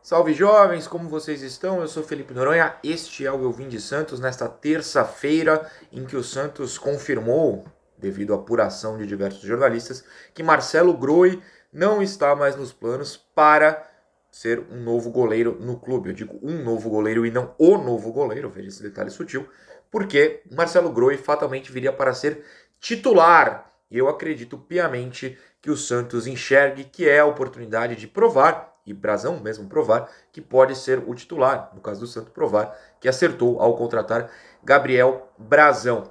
Salve jovens, como vocês estão? Eu sou Felipe Noronha, este é o Eu Vim de Santos, nesta terça-feira em que o Santos confirmou, devido à apuração de diversos jornalistas, que Marcelo Groi não está mais nos planos para ser um novo goleiro no clube. Eu digo um novo goleiro e não o novo goleiro, veja esse detalhe sutil, porque Marcelo Groi fatalmente viria para ser titular. E eu acredito piamente que o Santos enxergue que é a oportunidade de provar, e Brazão mesmo provar, que pode ser o titular. No caso do Santos, provar que acertou ao contratar Gabriel Brazão.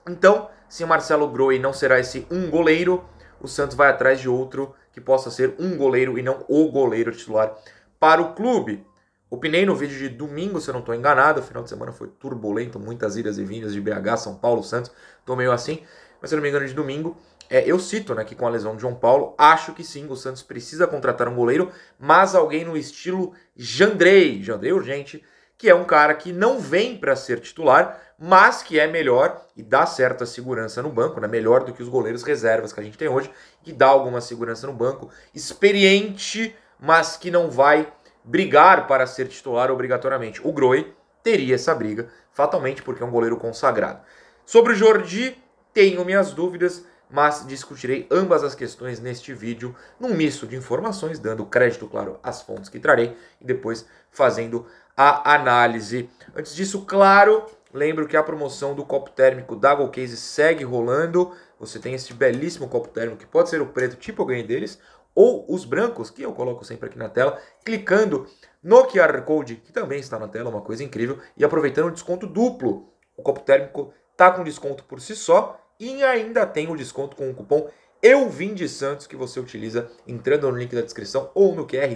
Então, se o Marcelo Groi não será esse um goleiro, o Santos vai atrás de outro que possa ser um goleiro e não o goleiro titular para o clube. Opinei no vídeo de domingo, se eu não estou enganado, o final de semana foi turbulento, muitas idas e vindas de BH, São Paulo, Santos, estou meio assim, mas se eu não me engano de domingo, eu cito, né, que com a lesão de João Paulo, acho que sim, o Santos precisa contratar um goleiro, mas alguém no estilo Jandrei urgente, que é um cara que não vem para ser titular, mas que é melhor e dá certa segurança no banco, né? Melhor do que os goleiros reservas que a gente tem hoje, que dá alguma segurança no banco, experiente, mas que não vai brigar para ser titular obrigatoriamente. O Groi teria essa briga, fatalmente, porque é um goleiro consagrado. Sobre o Jordi, tenho minhas dúvidas, mas discutirei ambas as questões neste vídeo, num misto de informações, dando crédito, claro, às fontes que trarei, e depois fazendo a análise. Antes disso, claro, lembro que a promoção do copo térmico da Golcase segue rolando. Você tem esse belíssimo copo térmico, que pode ser o preto, tipo eu ganhei deles, ou os brancos, que eu coloco sempre aqui na tela, clicando no QR Code, que também está na tela, uma coisa incrível, e aproveitando o desconto duplo. O copo térmico está com desconto por si só, e ainda tem o desconto com o cupom Eu Vim de Santos, que você utiliza entrando no link da descrição ou no QR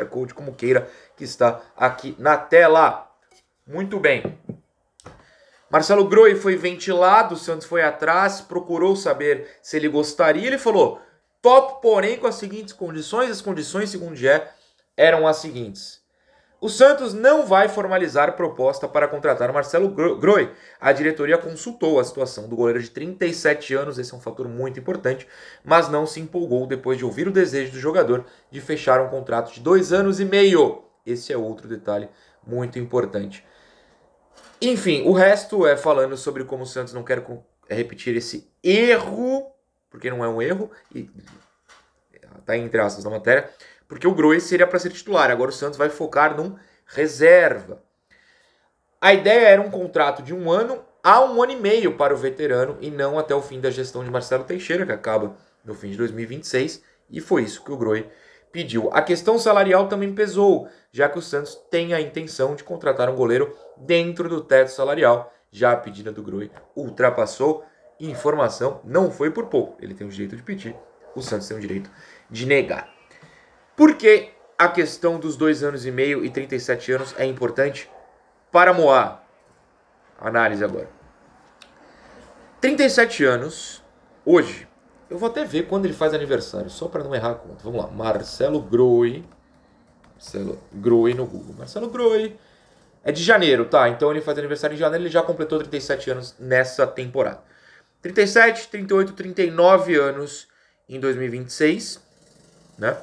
Code, como queira, que está aqui na tela. Muito bem. Marcelo Groi foi ventilado, o Santos foi atrás, procurou saber se ele gostaria. Ele falou, top, porém com as seguintes condições. As condições, segundo o GE, eram as seguintes. O Santos não vai formalizar proposta para contratar Marcelo Groi. A diretoria consultou a situação do goleiro de 37 anos, esse é um fator muito importante, mas não se empolgou depois de ouvir o desejo do jogador de fechar um contrato de 2 anos e meio. Esse é outro detalhe muito importante. Enfim, o resto é falando sobre como o Santos não quer repetir esse erro, porque não é um erro, e tá entre aspas na matéria, porque o Groi seria para ser titular. Agora o Santos vai focar num reserva. A ideia era um contrato de 1 ano a 1 ano e meio para o veterano e não até o fim da gestão de Marcelo Teixeira, que acaba no fim de 2026, e foi isso que o Groi pediu. A questão salarial também pesou, já que o Santos tem a intenção de contratar um goleiro dentro do teto salarial. Já a pedida do Groi ultrapassou. Informação, não foi por pouco. Ele tem o direito de pedir, o Santos tem o direito de negar. Por que a questão dos 2 anos e meio e 37 anos é importante para Moá? Análise agora. 37 anos, hoje. Eu vou até ver quando ele faz aniversário, só para não errar a conta. Vamos lá, Marcelo Groi. Marcelo Groi no Google. Marcelo Groi é de janeiro, tá? Então ele faz aniversário em janeiro, ele já completou 37 anos nessa temporada. 37, 38, 39 anos em 2026, né?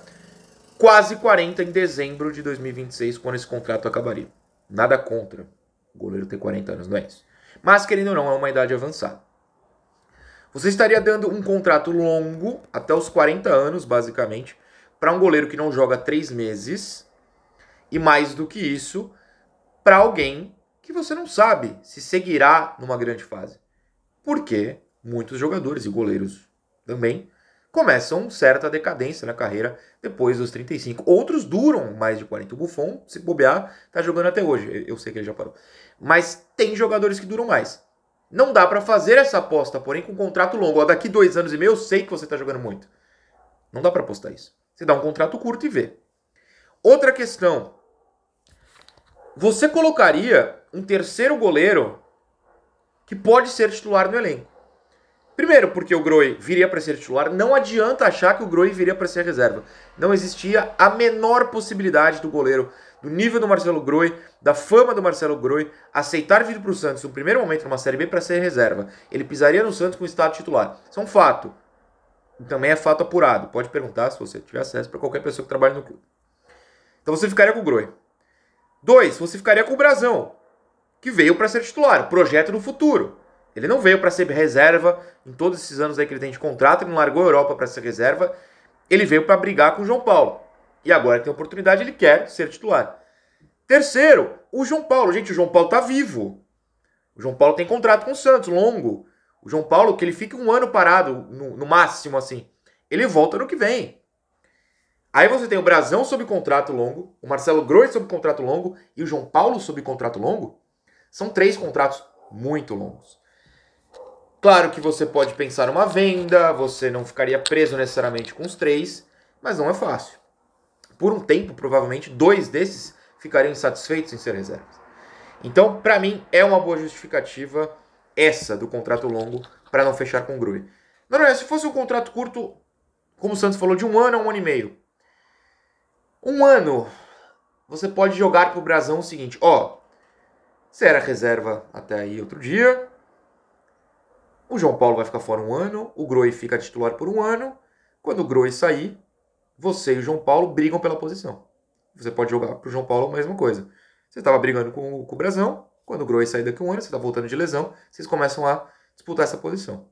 Quase 40 em dezembro de 2026, quando esse contrato acabaria. Nada contra o goleiro ter 40 anos, não é isso. Mas, querendo ou não, é uma idade avançada. Você estaria dando um contrato longo, até os 40 anos, basicamente, para um goleiro que não joga 3 meses, e mais do que isso, para alguém que você não sabe se seguirá numa grande fase. Porque muitos jogadores e goleiros também começam certa decadência na carreira depois dos 35. Outros duram mais de 40. O Buffon, se bobear, tá jogando até hoje. Eu sei que ele já parou. Mas tem jogadores que duram mais. Não dá para fazer essa aposta, porém, com um contrato longo. Ó, daqui 2 anos e meio eu sei que você tá jogando muito. Não dá para apostar isso. Você dá um contrato curto e vê. Outra questão. Você colocaria um terceiro goleiro que pode ser titular no elenco. Primeiro, porque o Groi viria para ser titular, não adianta achar que o Groi viria para ser reserva. Não existia a menor possibilidade do goleiro, do nível do Marcelo Groi, da fama do Marcelo Groi, aceitar vir para o Santos no primeiro momento numa Série B para ser reserva. Ele pisaria no Santos com estado titular. Isso é um fato. Também é fato apurado. Pode perguntar se você tiver acesso para qualquer pessoa que trabalhe no clube. Então você ficaria com o Groi. 2, você ficaria com o Brazão, que veio para ser titular, projeto do futuro. Ele não veio para ser reserva em todos esses anos aí que ele tem de contrato, ele não largou a Europa para ser reserva, ele veio para brigar com o João Paulo. E agora que tem oportunidade, ele quer ser titular. Terceiro, o João Paulo. Gente, o João Paulo tá vivo. O João Paulo tem contrato com o Santos, longo. O João Paulo, que ele fica um ano parado, no máximo, assim. Ele volta no que vem. Aí você tem o Brazão sob contrato longo, o Marcelo Groi sob contrato longo e o João Paulo sob contrato longo. São 3 contratos muito longos. Claro que você pode pensar numa venda, você não ficaria preso necessariamente com os 3, mas não é fácil. Por um tempo, provavelmente, 2 desses ficariam insatisfeitos em ser reservas. Então, para mim, é uma boa justificativa essa do contrato longo para não fechar com o Groi. Não, se fosse um contrato curto, como o Santos falou, de 1 ano a 1 ano e meio. 1 ano, você pode jogar pro Brazão o seguinte, você era reserva até aí outro dia, o João Paulo vai ficar fora 1 ano, o Groi fica titular por 1 ano, quando o Groi sair, você e o João Paulo brigam pela posição. Você pode jogar pro João Paulo a mesma coisa. Você estava brigando com o Brazão, quando o Groi sair daqui a 1 ano, você está voltando de lesão, vocês começam a disputar essa posição.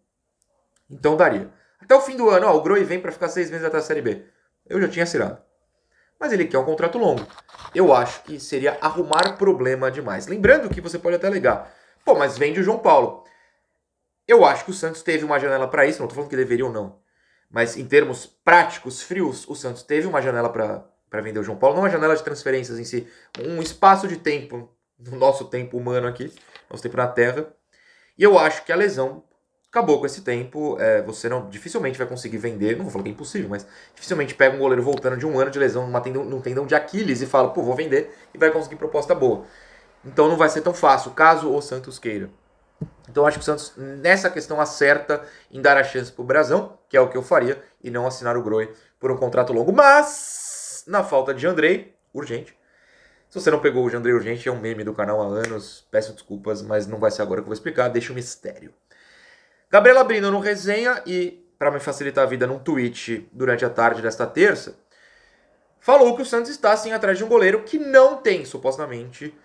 Então daria. Até o fim do ano, o Groi vem para ficar 6 meses até a Série B. Eu já tinha assinado. Mas ele quer um contrato longo. Eu acho que seria arrumar problema demais. Lembrando que você pode até alegar, mas vende o João Paulo. Eu acho que o Santos teve uma janela para isso, não estou falando que deveria ou não. Mas em termos práticos, frios, o Santos teve uma janela para vender o João Paulo. Não uma janela de transferências em si, um espaço de tempo, no nosso tempo humano aqui, nosso tempo na Terra. E eu acho que a lesão acabou com esse tempo, você dificilmente vai conseguir vender, não vou falar que é impossível, mas dificilmente pega um goleiro voltando de 1 ano de lesão num tendão de Aquiles e fala, vou vender e vai conseguir proposta boa. Então não vai ser tão fácil, caso o Santos queira. Então acho que o Santos, nessa questão, acerta em dar a chance pro Brazão, que é o que eu faria, e não assinar o Groi por um contrato longo. Mas, na falta de Jandrei, urgente. Se você não pegou o Jandrei urgente, é um meme do canal há anos, peço desculpas, mas não vai ser agora que eu vou explicar, deixa o mistério. Gabriela Brino no resenha e, para me facilitar a vida, num tweet durante a tarde desta terça, falou que o Santos está sim atrás de um goleiro que não tem, supostamente,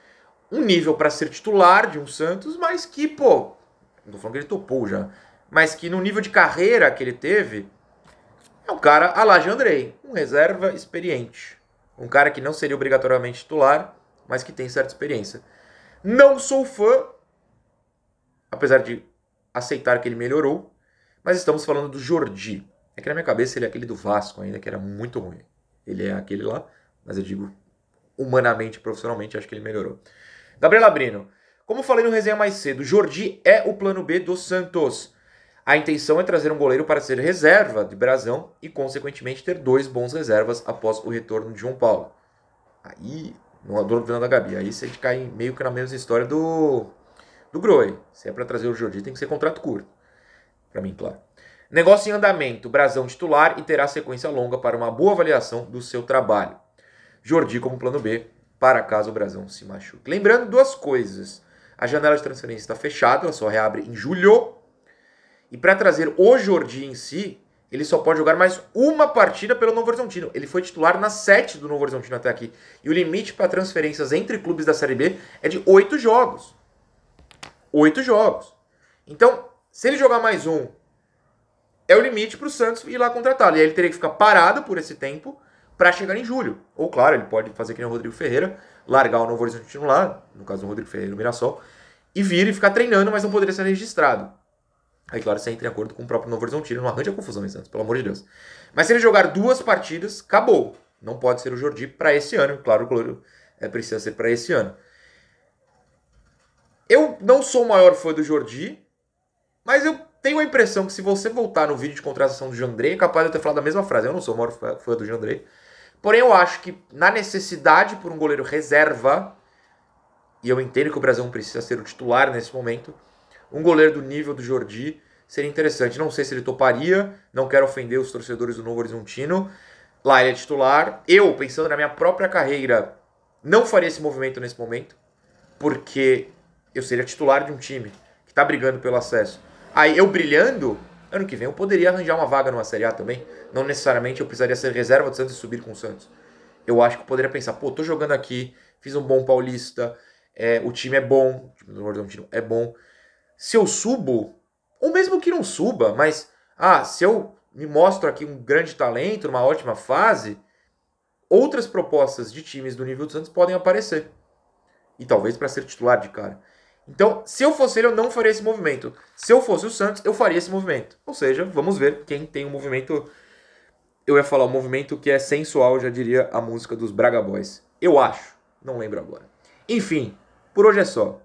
um nível para ser titular de um Santos, mas que, não tô falando que ele topou já, mas que no nível de carreira que ele teve, é um cara à la Jandrei, um reserva experiente. Um cara que não seria obrigatoriamente titular, mas que tem certa experiência. Não sou fã, apesar de aceitar que ele melhorou, mas estamos falando do Jordi. É que na minha cabeça ele é aquele do Vasco ainda, que era muito ruim. Ele é aquele lá, mas eu digo humanamente, profissionalmente, acho que ele melhorou. Gabriela Brino, como falei no resenha mais cedo, Jordi é o plano B do Santos. A intenção é trazer um goleiro para ser reserva de Brazão e, consequentemente, ter 2 bons reservas após o retorno de João Paulo. Aí, não adoro o da Gabi, aí você cai meio que na mesma história do Groi. Se é para trazer o Jordi, tem que ser contrato curto. Para mim, claro. Negócio em andamento. Brazão titular e terá sequência longa para uma boa avaliação do seu trabalho. Jordi como plano B, para caso o Brazão se machuque. Lembrando 2 coisas. A janela de transferência está fechada, ela só reabre em julho. E para trazer o Jordi em si, ele só pode jogar mais uma partida pelo Novo Horizontino. Ele foi titular na 7 do Novo Horizontino até aqui. E o limite para transferências entre clubes da Série B é de 8 jogos. 8 jogos. Então, se ele jogar mais um, é o limite para o Santos ir lá contratá-lo. E aí ele teria que ficar parado por esse tempo para chegar em julho. Ou, claro, ele pode fazer que nem o Rodrigo Ferreira, largar o Novo Horizontino lá, no caso do Rodrigo Ferreira no Mirassol, e vir e ficar treinando, mas não poderia ser registrado. Aí, claro, você entra em acordo com o próprio Novo Horizontino, não arranja confusão em Santos, pelo amor de Deus. Mas se ele jogar 2 partidas, acabou. Não pode ser o Jordi para esse ano. Claro, o goleiro precisa ser para esse ano. Eu não sou o maior fã do Jordi, mas eu tenho a impressão que se você voltar no vídeo de contratação do Jandrei, é capaz de eu ter falado a mesma frase. Eu não sou o maior fã do Jandrei. Porém, eu acho que na necessidade por um goleiro reserva, e eu entendo que o Brasil precisa ser o titular nesse momento, um goleiro do nível do Jordi seria interessante. Não sei se ele toparia, não quero ofender os torcedores do Novo Horizontino. Lá ele é titular. Eu, pensando na minha própria carreira, não faria esse movimento nesse momento, porque eu seria titular de um time que está brigando pelo acesso. Aí eu brilhando, ano que vem eu poderia arranjar uma vaga numa Série A também. Não necessariamente eu precisaria ser reserva do Santos e subir com o Santos. eu acho que eu poderia pensar, pô, tô jogando aqui, fiz um bom Paulista, o time é bom, o time do Horizontino é bom. Se eu subo, ou mesmo que não suba, mas, se eu me mostro aqui um grande talento, numa ótima fase, outras propostas de times do nível do Santos podem aparecer. E talvez para ser titular de cara. Então, se eu fosse ele, eu não faria esse movimento. Se eu fosse o Santos, eu faria esse movimento. Ou seja, vamos ver quem tem um movimento. Eu ia falar um movimento que é sensual, já diria a música dos Braga Boys. Eu acho. Não lembro agora. Enfim, por hoje é só.